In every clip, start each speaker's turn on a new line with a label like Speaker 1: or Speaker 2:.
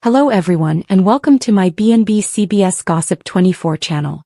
Speaker 1: Hello everyone and welcome to my BNB CBS Gossip 24 channel.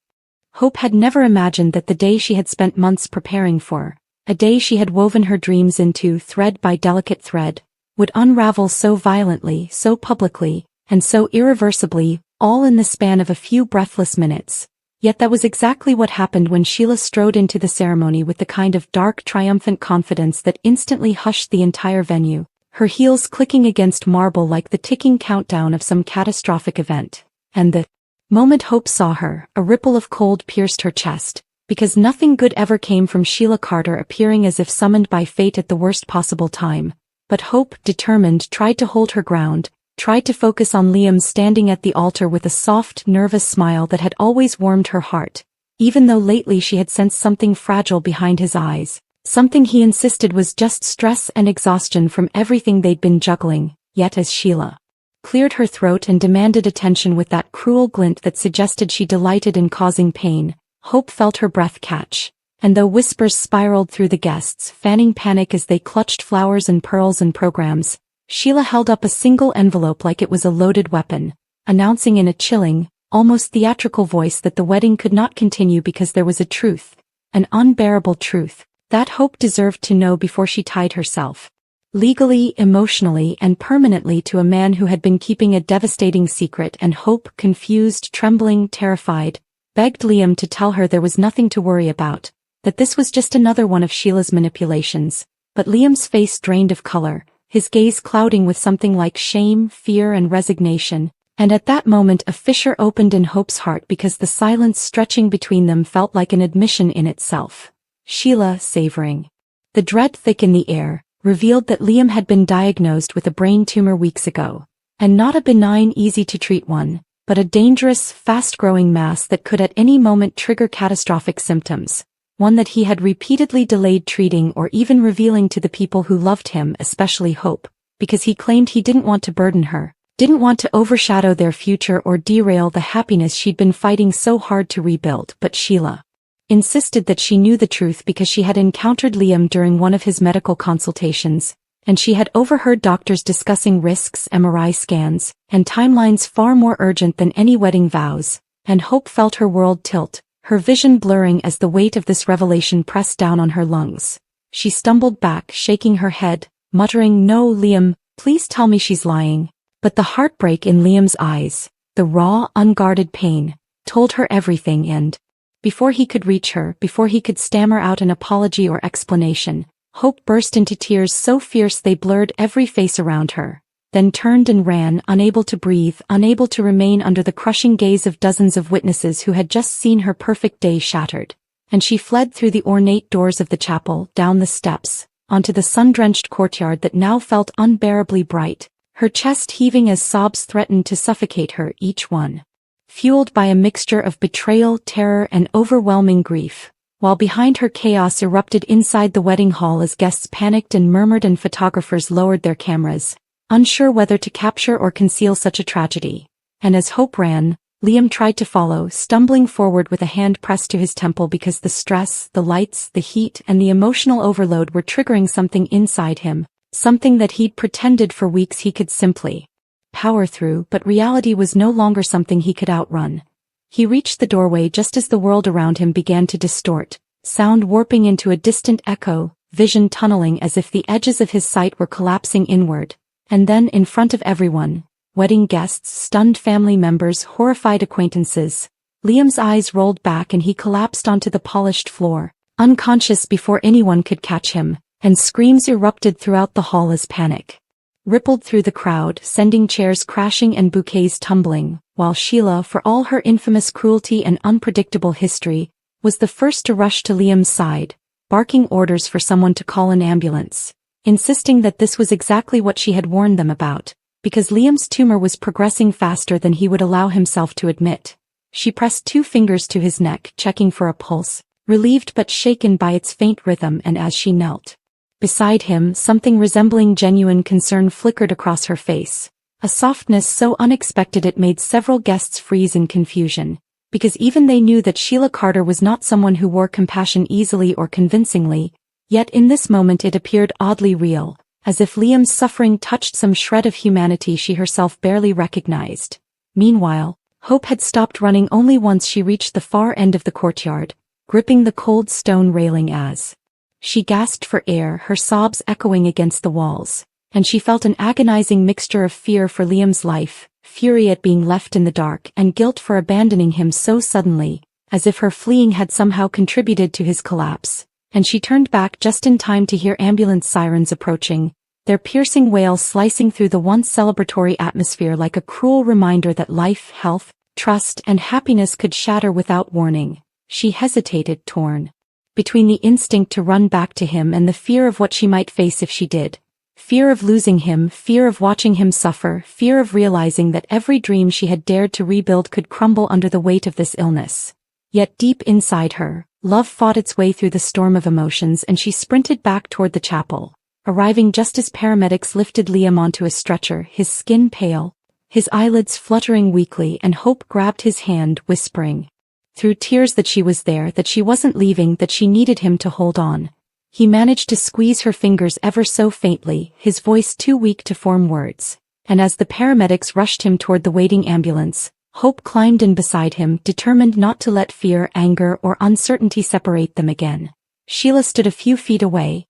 Speaker 1: Hope had never imagined that the day she had spent months preparing for, a day she had woven her dreams into thread by delicate thread, would unravel so violently, so publicly, and so irreversibly, all in the span of a few breathless minutes. Yet that was exactly what happened when Sheila strode into the ceremony with the kind of dark, triumphant confidence that instantly hushed the entire venue, her heels clicking against marble like the ticking countdown of some catastrophic event. And the moment Hope saw her, a ripple of cold pierced her chest, because nothing good ever came from Sheila Carter appearing as if summoned by fate at the worst possible time. But Hope, determined, tried to hold her ground, tried to focus on Liam standing at the altar with a soft, nervous smile that had always warmed her heart, even though lately she had sensed something fragile behind his eyes. Something he insisted was just stress and exhaustion from everything they'd been juggling. Yet as Sheila cleared her throat and demanded attention with that cruel glint that suggested she delighted in causing pain, Hope felt her breath catch. And though whispers spiraled through the guests, fanning panic as they clutched flowers and pearls and programs, Sheila held up a single envelope like it was a loaded weapon, announcing in a chilling, almost theatrical voice that the wedding could not continue because there was a truth, an unbearable truth, that Hope deserved to know before she tied herself, legally, emotionally, and permanently to a man who had been keeping a devastating secret. And Hope, confused, trembling, terrified, begged Liam to tell her there was nothing to worry about, that this was just another one of Sheila's manipulations. But Liam's face drained of color, his gaze clouding with something like shame, fear, and resignation. And at that moment a fissure opened in Hope's heart because the silence stretching between them felt like an admission in itself. Sheila, savoring the dread thick in the air, revealed that Liam had been diagnosed with a brain tumor weeks ago. And not a benign, easy-to-treat one, but a dangerous, fast-growing mass that could at any moment trigger catastrophic symptoms. One that he had repeatedly delayed treating or even revealing to the people who loved him, especially Hope, because he claimed he didn't want to burden her, didn't want to overshadow their future or derail the happiness she'd been fighting so hard to rebuild. But Sheila insisted that she knew the truth because she had encountered Liam during one of his medical consultations, and she had overheard doctors discussing risks, MRI scans, and timelines far more urgent than any wedding vows. And Hope felt her world tilt, her vision blurring as the weight of this revelation pressed down on her lungs. She stumbled back, shaking her head, muttering, "No, Liam, please tell me she's lying." But the heartbreak in Liam's eyes, the raw, unguarded pain, told her everything. And before he could reach her, before he could stammer out an apology or explanation, Hope burst into tears so fierce they blurred every face around her, then turned and ran, unable to breathe, unable to remain under the crushing gaze of dozens of witnesses who had just seen her perfect day shattered. And she fled through the ornate doors of the chapel, down the steps, onto the sun-drenched courtyard that now felt unbearably bright, her chest heaving as sobs threatened to suffocate her, each one fueled by a mixture of betrayal, terror, and overwhelming grief. While behind her chaos erupted inside the wedding hall as guests panicked and murmured and photographers lowered their cameras, unsure whether to capture or conceal such a tragedy. And as Hope ran, Liam tried to follow, stumbling forward with a hand pressed to his temple because the stress, the lights, the heat, and the emotional overload were triggering something inside him, something that he'd pretended for weeks he could simply power through. But reality was no longer something he could outrun. He reached the doorway just as the world around him began to distort, sound warping into a distant echo, vision tunneling as if the edges of his sight were collapsing inward. And then, in front of everyone, wedding guests, stunned family members, horrified acquaintances, Liam's eyes rolled back and he collapsed onto the polished floor, unconscious before anyone could catch him, and screams erupted throughout the hall as panic rippled through the crowd, sending chairs crashing and bouquets tumbling, while Sheila, for all her infamous cruelty and unpredictable history, was the first to rush to Liam's side, barking orders for someone to call an ambulance, insisting that this was exactly what she had warned them about, because Liam's tumor was progressing faster than he would allow himself to admit. She pressed 2 fingers to his neck, checking for a pulse, relieved but shaken by its faint rhythm. And as she knelt beside him, something resembling genuine concern flickered across her face, a softness so unexpected it made several guests freeze in confusion, because even they knew that Sheila Carter was not someone who wore compassion easily or convincingly. Yet in this moment it appeared oddly real, as if Liam's suffering touched some shred of humanity she herself barely recognized. Meanwhile, Hope had stopped running only once she reached the far end of the courtyard, gripping the cold stone railing as she gasped for air, her sobs echoing against the walls, and she felt an agonizing mixture of fear for Liam's life, fury at being left in the dark, and guilt for abandoning him so suddenly, as if her fleeing had somehow contributed to his collapse. And she turned back just in time to hear ambulance sirens approaching, their piercing wails slicing through the once celebratory atmosphere like a cruel reminder that life, health, trust, and happiness could shatter without warning. She hesitated, torn between the instinct to run back to him and the fear of what she might face if she did. Fear of losing him, fear of watching him suffer, fear of realizing that every dream she had dared to rebuild could crumble under the weight of this illness. Yet deep inside her, love fought its way through the storm of emotions, and she sprinted back toward the chapel, arriving just as paramedics lifted Liam onto a stretcher, his skin pale, his eyelids fluttering weakly, and Hope grabbed his hand, whispering through tears that she was there, that she wasn't leaving, that she needed him to hold on. He managed to squeeze her fingers ever so faintly, his voice too weak to form words, and as the paramedics rushed him toward the waiting ambulance, Hope climbed in beside him, determined not to let fear, anger, or uncertainty separate them again. Sheila stood a few feet away,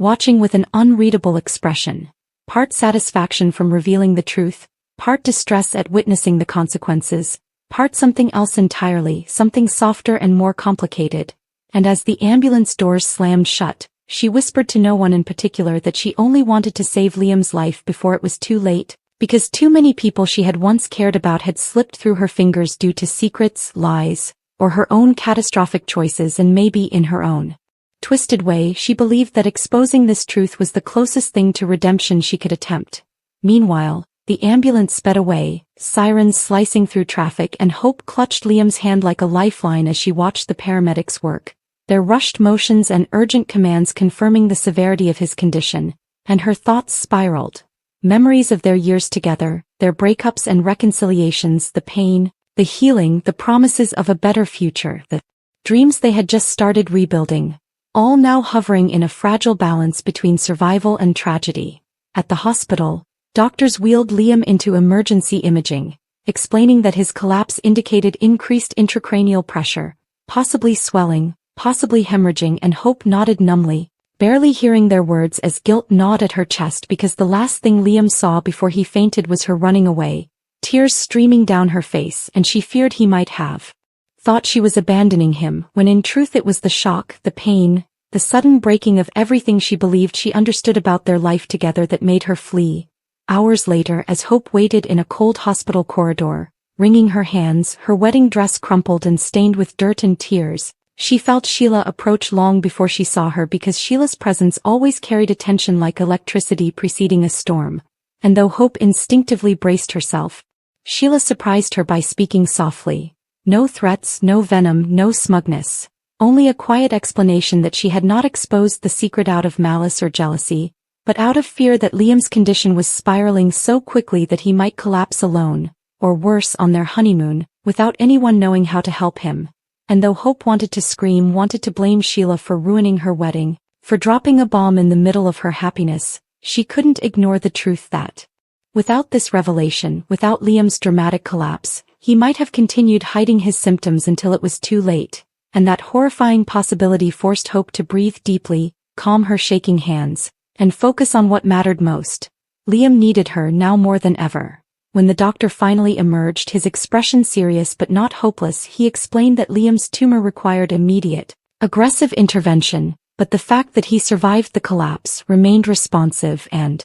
Speaker 1: watching with an unreadable expression, part satisfaction from revealing the truth, part distress at witnessing the consequences, part something else entirely, something softer and more complicated. And as the ambulance doors slammed shut, she whispered to no one in particular that she only wanted to save Liam's life before it was too late, because too many people she had once cared about had slipped through her fingers due to secrets, lies, or her own catastrophic choices, and maybe in her own twisted way she believed that exposing this truth was the closest thing to redemption she could attempt. Meanwhile, the ambulance sped away, sirens slicing through traffic, and Hope clutched Liam's hand like a lifeline as she watched the paramedics work, their rushed motions and urgent commands confirming the severity of his condition, and her thoughts spiraled. Memories of their years together, their breakups and reconciliations, the pain, the healing, the promises of a better future, the dreams they had just started rebuilding, all now hovering in a fragile balance between survival and tragedy. At the hospital, doctors wheeled Liam into emergency imaging, explaining that his collapse indicated increased intracranial pressure, possibly swelling, possibly hemorrhaging, and Hope nodded numbly, barely hearing their words as guilt gnawed at her chest because the last thing Liam saw before he fainted was her running away, tears streaming down her face, and she feared he might have thought she was abandoning him, when in truth it was the shock, the pain, the sudden breaking of everything she believed she understood about their life together that made her flee. Hours later, as Hope waited in a cold hospital corridor, wringing her hands, her wedding dress crumpled and stained with dirt and tears, she felt Sheila approach long before she saw her, because Sheila's presence always carried attention like electricity preceding a storm. And though Hope instinctively braced herself, Sheila surprised her by speaking softly. No threats, no venom, no smugness. Only a quiet explanation that she had not exposed the secret out of malice or jealousy, but out of fear that Liam's condition was spiraling so quickly that he might collapse alone, or worse, on their honeymoon, without anyone knowing how to help him. And though Hope wanted to scream, wanted to blame Sheila for ruining her wedding, for dropping a bomb in the middle of her happiness, she couldn't ignore the truth that, without this revelation, without Liam's dramatic collapse, he might have continued hiding his symptoms until it was too late, and that horrifying possibility forced Hope to breathe deeply, calm her shaking hands, and focus on what mattered most. Liam needed her now more than ever. When the doctor finally emerged, his expression serious but not hopeless, he explained that Liam's tumor required immediate, aggressive intervention, but the fact that he survived the collapse, remained responsive, and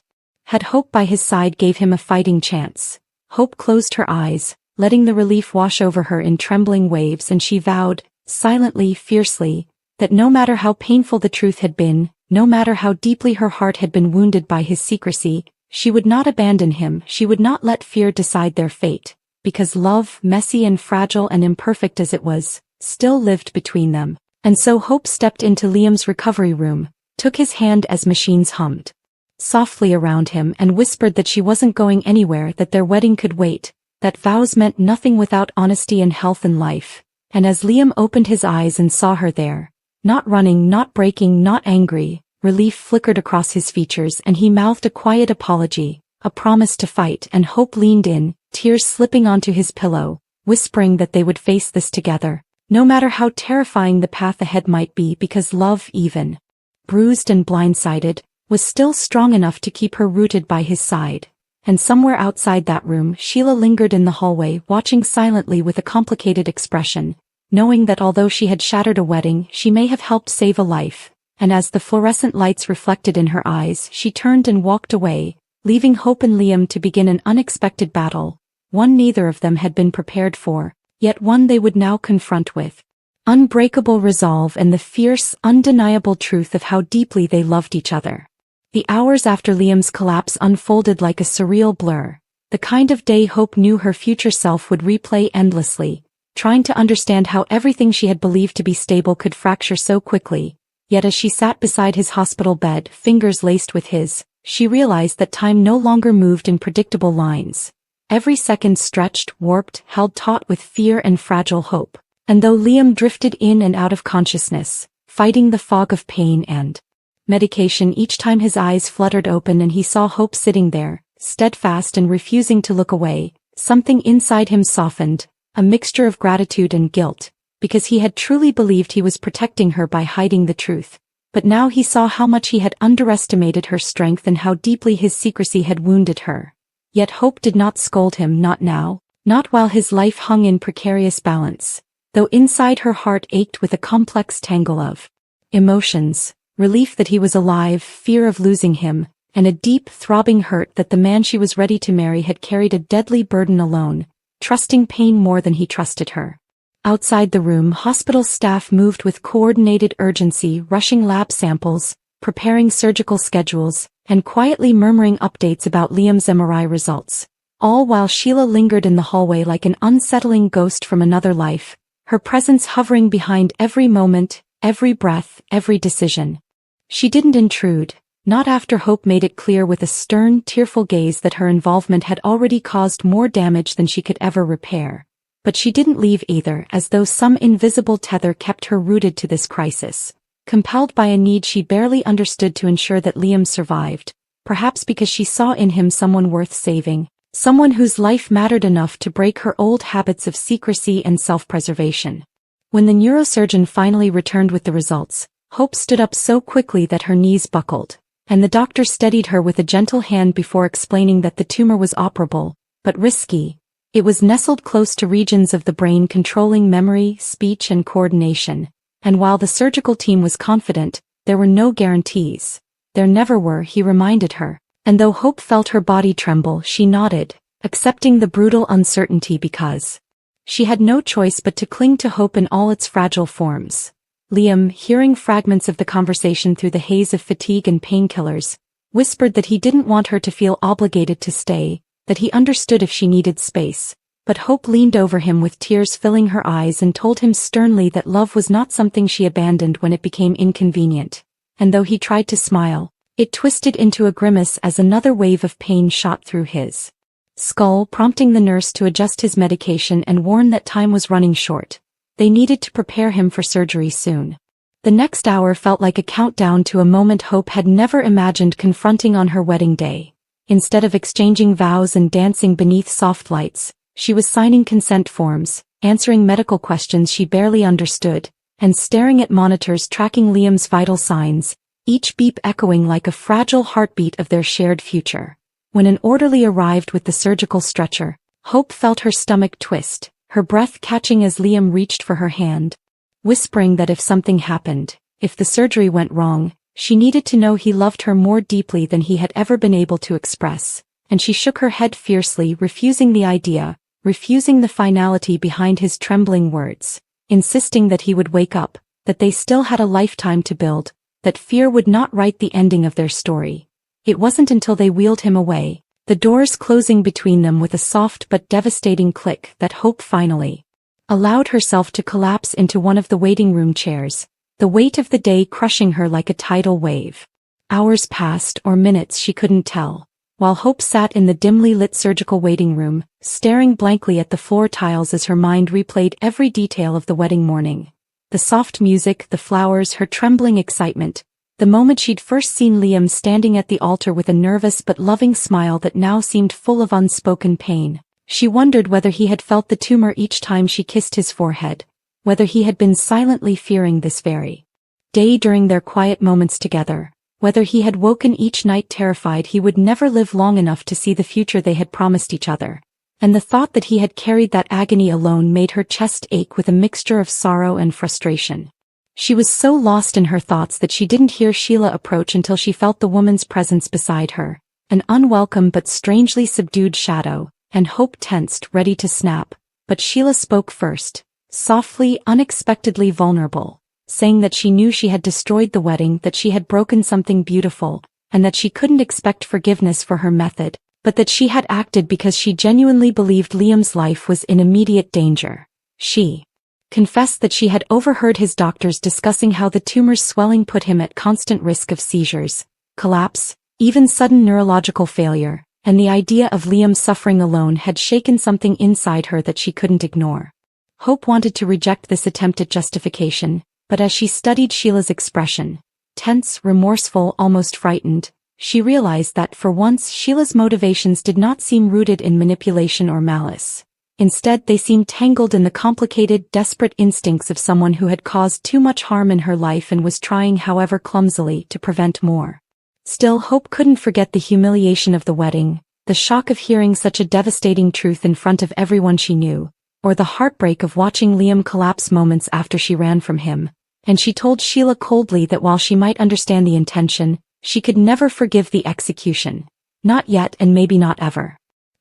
Speaker 1: had Hope by his side gave him a fighting chance. Hope closed her eyes, letting the relief wash over her in trembling waves, and she vowed, silently, fiercely, that no matter how painful the truth had been, no matter how deeply her heart had been wounded by his secrecy, she would not abandon him, she would not let fear decide their fate, because love, messy and fragile and imperfect as it was, still lived between them. And so Hope stepped into Liam's recovery room, took his hand as machines hummed softly around him, and whispered that she wasn't going anywhere, that their wedding could wait, that vows meant nothing without honesty and health and life. And as Liam opened his eyes and saw her there, not running, not breaking, not angry, relief flickered across his features and he mouthed a quiet apology, a promise to fight, and Hope leaned in, tears slipping onto his pillow, whispering that they would face this together, no matter how terrifying the path ahead might be, because love, even bruised and blindsided, was still strong enough to keep her rooted by his side. And somewhere outside that room, Sheila lingered in the hallway, watching silently with a complicated expression, knowing that although she had shattered a wedding, she may have helped save a life. And as the fluorescent lights reflected in her eyes, she turned and walked away, leaving Hope and Liam to begin an unexpected battle, one neither of them had been prepared for, yet one they would now confront with unbreakable resolve and the fierce, undeniable truth of how deeply they loved each other. The hours after Liam's collapse unfolded like a surreal blur, the kind of day Hope knew her future self would replay endlessly, trying to understand how everything she had believed to be stable could fracture so quickly. Yet as she sat beside his hospital bed, fingers laced with his, she realized that time no longer moved in predictable lines. Every second stretched, warped, held taut with fear and fragile hope. And though Liam drifted in and out of consciousness, fighting the fog of pain and medication each time his eyes fluttered open and he saw Hope sitting there, steadfast and refusing to look away, something inside him softened, a mixture of gratitude and guilt, because he had truly believed he was protecting her by hiding the truth. But now he saw how much he had underestimated her strength and how deeply his secrecy had wounded her. Yet Hope did not scold him, not now, not while his life hung in precarious balance, though inside her heart ached with a complex tangle of emotions. Relief that he was alive, fear of losing him, and a deep, throbbing hurt that the man she was ready to marry had carried a deadly burden alone, trusting pain more than he trusted her. Outside the room, hospital staff moved with coordinated urgency, rushing lab samples, preparing surgical schedules, and quietly murmuring updates about Liam's MRI results, all while Sheila lingered in the hallway like an unsettling ghost from another life, her presence hovering behind every moment, every breath, every decision. She didn't intrude, not after Hope made it clear with a stern, tearful gaze that her involvement had already caused more damage than she could ever repair. But she didn't leave either, as though some invisible tether kept her rooted to this crisis, compelled by a need she barely understood to ensure that Liam survived, perhaps because she saw in him someone worth saving, someone whose life mattered enough to break her old habits of secrecy and self-preservation. When the neurosurgeon finally returned with the results, Hope stood up so quickly that her knees buckled, and the doctor steadied her with a gentle hand before explaining that the tumor was operable, but risky. It was nestled close to regions of the brain controlling memory, speech and coordination, and while the surgical team was confident, there were no guarantees. There never were, he reminded her, and though Hope felt her body tremble, she nodded, accepting the brutal uncertainty because she had no choice but to cling to hope in all its fragile forms. Liam, hearing fragments of the conversation through the haze of fatigue and painkillers, whispered that he didn't want her to feel obligated to stay, that he understood if she needed space. But Hope leaned over him with tears filling her eyes and told him sternly that love was not something she abandoned when it became inconvenient. And though he tried to smile, it twisted into a grimace as another wave of pain shot through his skull, prompting the nurse to adjust his medication and warn that time was running short. They needed to prepare him for surgery soon. The next hour felt like a countdown to a moment Hope had never imagined confronting on her wedding day. Instead of exchanging vows and dancing beneath soft lights, she was signing consent forms, answering medical questions she barely understood, and staring at monitors tracking Liam's vital signs, each beep echoing like a fragile heartbeat of their shared future. When an orderly arrived with the surgical stretcher, Hope felt her stomach twist, her breath catching as Liam reached for her hand, whispering that if something happened, if the surgery went wrong, she needed to know he loved her more deeply than he had ever been able to express, and she shook her head fiercely, refusing the idea, refusing the finality behind his trembling words, insisting that he would wake up, that they still had a lifetime to build, that fear would not write the ending of their story. It wasn't until they wheeled him away, the doors closing between them with a soft but devastating click, that Hope finally allowed herself to collapse into one of the waiting room chairs, the weight of the day crushing her like a tidal wave. Hours passed, or minutes, she couldn't tell, while Hope sat in the dimly lit surgical waiting room, staring blankly at the floor tiles as her mind replayed every detail of the wedding morning. The soft music, the flowers, her trembling excitement, The moment she'd first seen Liam standing at the altar with a nervous but loving smile that now seemed full of unspoken pain, she wondered whether he had felt the tumor each time she kissed his forehead, whether he had been silently fearing this very day during their quiet moments together, whether he had woken each night terrified he would never live long enough to see the future they had promised each other. And the thought that he had carried that agony alone made her chest ache with a mixture of sorrow and frustration. She was so lost in her thoughts that she didn't hear Sheila approach until she felt the woman's presence beside her, an unwelcome but strangely subdued shadow, and Hope tensed, ready to snap. But Sheila spoke first, softly, unexpectedly vulnerable, saying that she knew she had destroyed the wedding, that she had broken something beautiful, and that she couldn't expect forgiveness for her method, but that she had acted because she genuinely believed Liam's life was in immediate danger. She confessed that she had overheard his doctors discussing how the tumor's swelling put him at constant risk of seizures, collapse, even sudden neurological failure, and the idea of Liam suffering alone had shaken something inside her that she couldn't ignore. Hope wanted to reject this attempt at justification, but as she studied Sheila's expression, tense, remorseful, almost frightened, she realized that for once Sheila's motivations did not seem rooted in manipulation or malice. Instead, they seemed tangled in the complicated, desperate instincts of someone who had caused too much harm in her life and was trying, however clumsily, to prevent more. Still, Hope couldn't forget the humiliation of the wedding, the shock of hearing such a devastating truth in front of everyone she knew, or the heartbreak of watching Liam collapse moments after she ran from him, and she told Sheila coldly that while she might understand the intention, she could never forgive the execution. Not yet, and maybe not ever.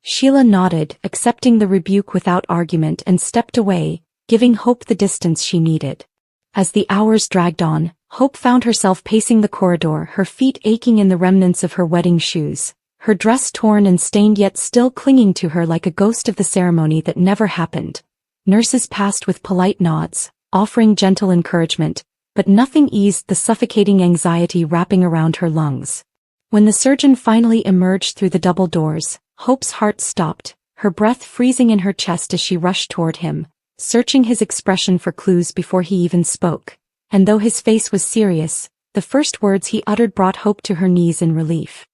Speaker 1: Sheila nodded, accepting the rebuke without argument, and stepped away, giving Hope the distance she needed. As the hours dragged on, Hope found herself pacing the corridor, her feet aching in the remnants of her wedding shoes, her dress torn and stained yet still clinging to her like a ghost of the ceremony that never happened. Nurses passed with polite nods, offering gentle encouragement, but nothing eased the suffocating anxiety wrapping around her lungs. When the surgeon finally emerged through the double doors, Hope's heart stopped, her breath freezing in her chest as she rushed toward him, searching his expression for clues before he even spoke. And though his face was serious, the first words he uttered brought Hope to her knees in relief.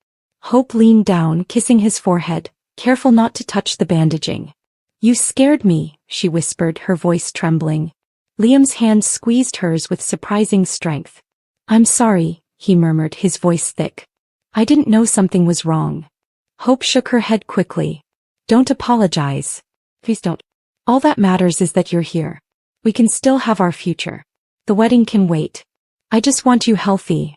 Speaker 1: Hope leaned down, kissing his forehead, careful not to touch the bandaging. "You scared me," she whispered, her voice trembling. Liam's hand squeezed hers with surprising strength. "I'm sorry," he murmured, his voice thick. "I didn't know something was wrong." Hope shook her head quickly. "Don't apologize. Please don't. All that matters is that you're here. We can still have our future. The wedding can wait. I just want you healthy."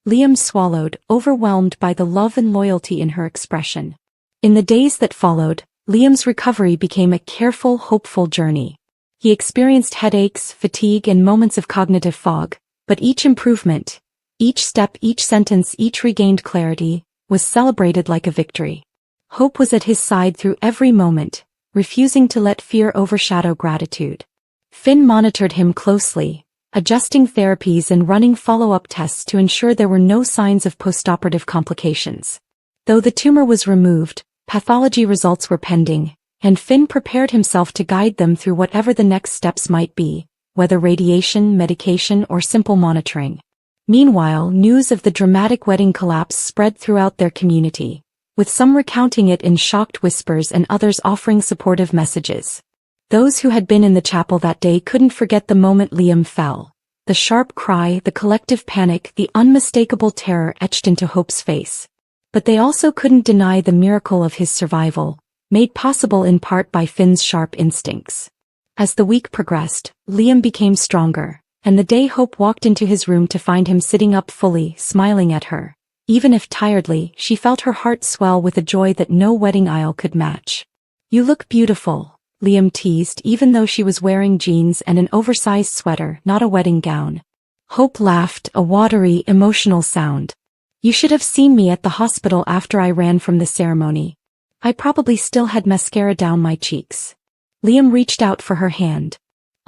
Speaker 1: Liam swallowed, overwhelmed by the love and loyalty in her expression. In the days that followed, Liam's recovery became a careful, hopeful journey. He experienced headaches, fatigue, and moments of cognitive fog, but each improvement, each step, each sentence, each regained clarity, was celebrated like a victory. Hope was at his side through every moment, refusing to let fear overshadow gratitude. Finn monitored him closely, adjusting therapies and running follow-up tests to ensure there were no signs of postoperative complications. Though the tumor was removed, pathology results were pending, and Finn prepared himself to guide them through whatever the next steps might be, whether radiation, medication, or simple monitoring. Meanwhile, news of the dramatic wedding collapse spread throughout their community, with some recounting it in shocked whispers and others offering supportive messages. Those who had been in the chapel that day couldn't forget the moment Liam fell. The sharp cry, the collective panic, the unmistakable terror etched into Hope's face. But they also couldn't deny the miracle of his survival, made possible in part by Finn's sharp instincts. As the week progressed, Liam became stronger, and the day Hope walked into his room to find him sitting up fully, smiling at her. Even if tiredly, she felt her heart swell with a joy that no wedding aisle could match. "You look beautiful," Liam teased, even though she was wearing jeans and an oversized sweater, not a wedding gown. Hope laughed, a watery, emotional sound. "You should have seen me at the hospital after I ran from the ceremony. I probably still had mascara down my cheeks." Liam reached out for her hand.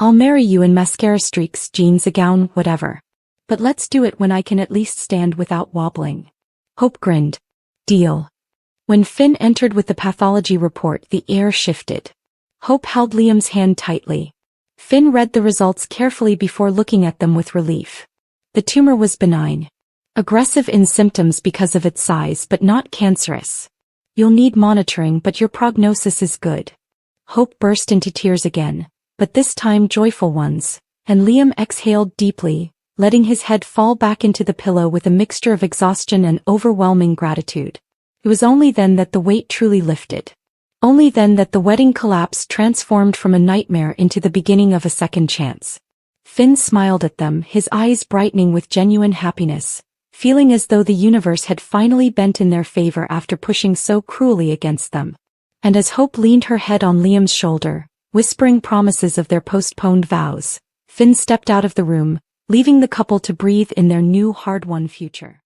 Speaker 1: "I'll marry you in mascara streaks, jeans, a gown, whatever. But let's do it when I can at least stand without wobbling." Hope grinned. "Deal." When Finn entered with the pathology report, the air shifted. Hope held Liam's hand tightly. Finn read the results carefully before looking at them with relief. The tumor was benign. Aggressive in symptoms because of its size but not cancerous. You'll need monitoring but your prognosis is good. Hope burst into tears again, but this time joyful ones, and Liam exhaled deeply, letting his head fall back into the pillow with a mixture of exhaustion and overwhelming gratitude. It was only then that the weight truly lifted. Only then that the wedding collapse transformed from a nightmare into the beginning of a second chance. Finn smiled at them, his eyes brightening with genuine happiness, feeling as though the universe had finally bent in their favor after pushing so cruelly against them. And as Hope leaned her head on Liam's shoulder, whispering promises of their postponed vows, Finn stepped out of the room, leaving the couple to breathe in their new hard-won future.